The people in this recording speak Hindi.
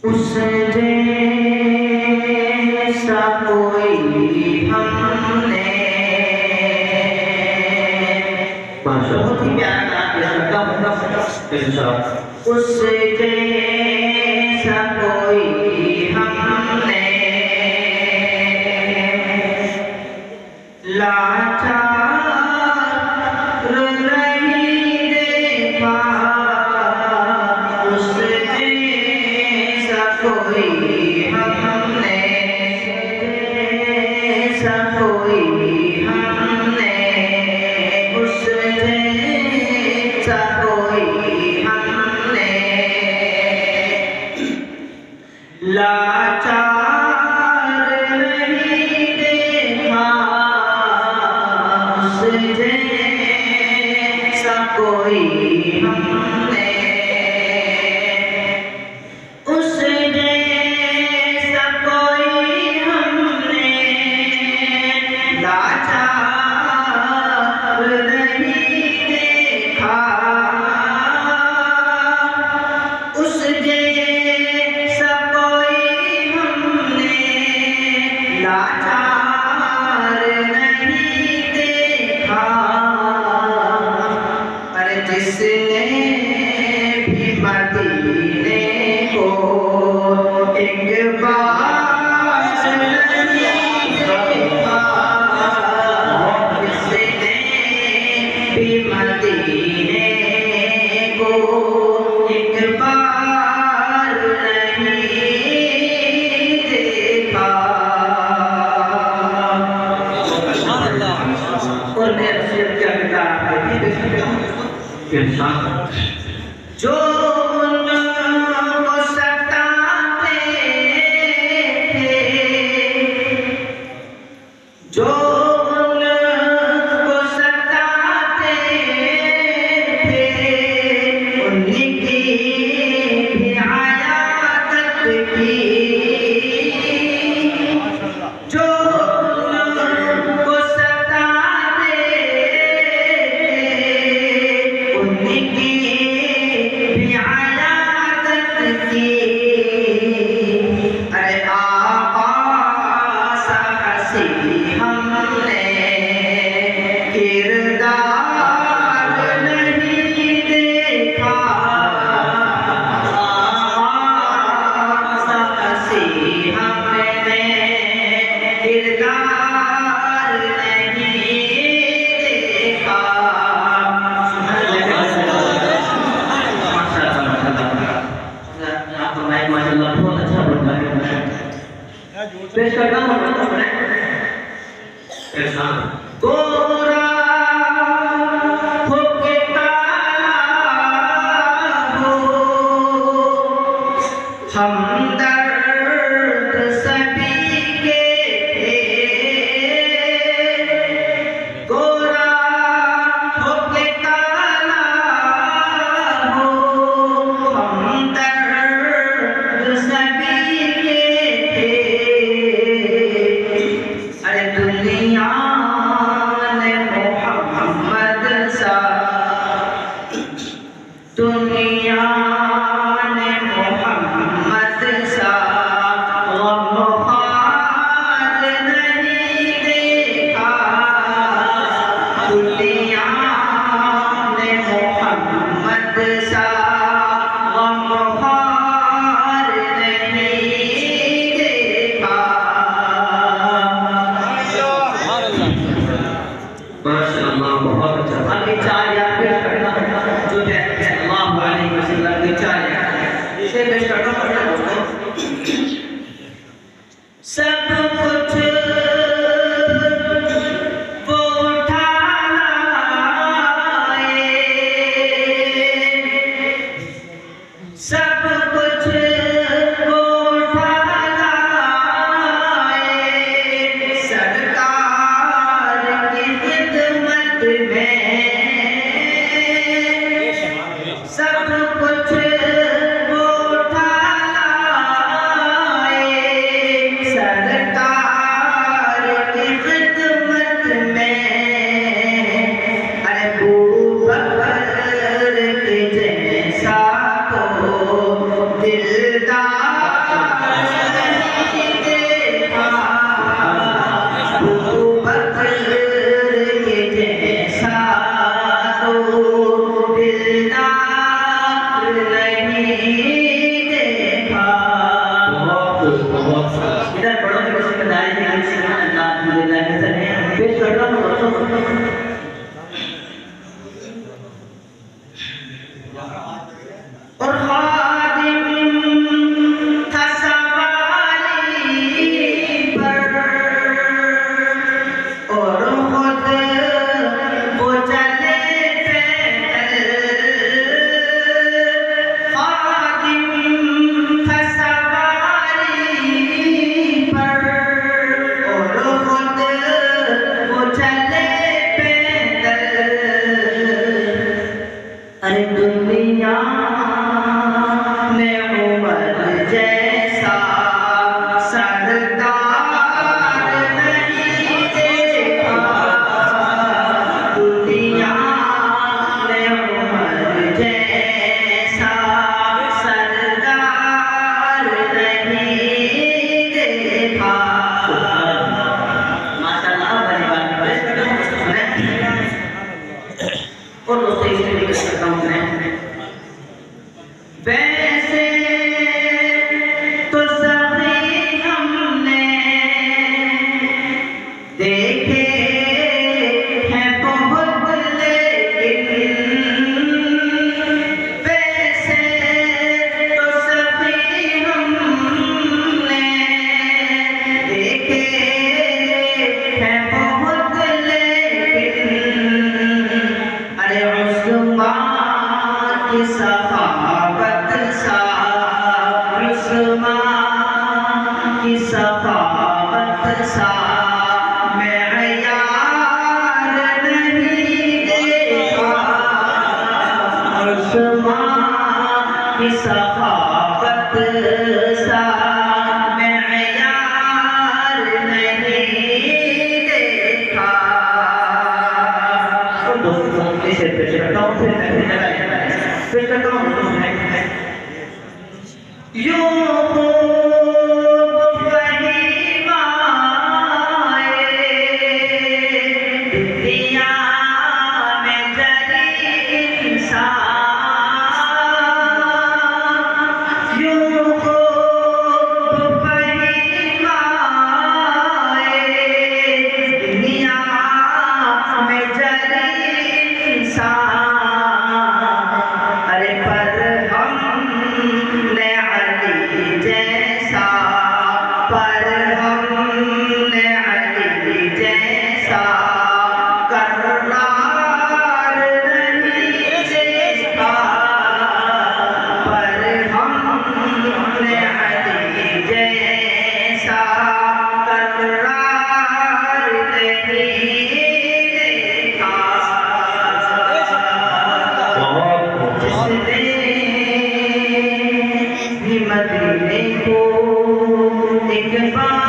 उस जैसा कोई हमने बहुत ही प्यारा उस जैसा कोई हमने लाचार नहीं देखा उस जैसा कोई हमने जैसा कोई हमने उस जैसा कोई हमने लाचार नहीं देखा उस जैसा कोई हमने उस जैसा कोई हमने लाचार नहीं देखा उस जैसा कोई हमने लाचार नहीं देखा। अरे जिसने भी मदीने को एक बार नहीं देखा जिसने भी मदीने को एक बार नहीं देखा। और मैं क्या बता जो उनको सताते थे जो उनको सताते थे उन्हीं की भी आयात की जो उनको सताते थे उन्हीं की भी आयात की। अरे आका सा हसी हमने किरदार नहीं देखा आका सा हसी हमने किरदार नहीं देखा। माशाल्लाह बहुत अच्छा बोल रहा है पेश करता हूँ गोरा होके काला हो हमदर्द सभी के थे गोरा होके काला हो हमदर्द सभी के थे। अरे दुनिया ने मोहम्मद सा दुनिया ने मोहम्मद सा गमखार नहीं देखा दुनिया ने मोहम्मद सा गमखार नहीं देखा। माशाअल्लाह बहुत अच्छा। अभी चार याद पेश करना जो सल्लल्लाहु अलैहि वसल्लम की चार याद से पेश करना पड़ता है दोस्तों। सब कुछ वो उठा लाए सब कुछ वो उठा लाए सरकार की खिदमत में सब कुछ वो उठा लाए सरकार उस्मान की सखावत सा मेयार नहीं देखा, उस्मान की सखावत सा मेयार नहीं देखा। और दोस्तों इसे पेश करता हूँ, फिर पेश करता हूँ यूं खूब फहीमाए दुनिया में जरी इंसान, यूं खूब फहीमाए दुनिया में जरी इंसान। अरे पर हमने अली जैसा, पर हमने अली जैसा करार नहीं देखा, पर हमने अली जैसा करार नहीं देखा। जिसने मदीने को एक बार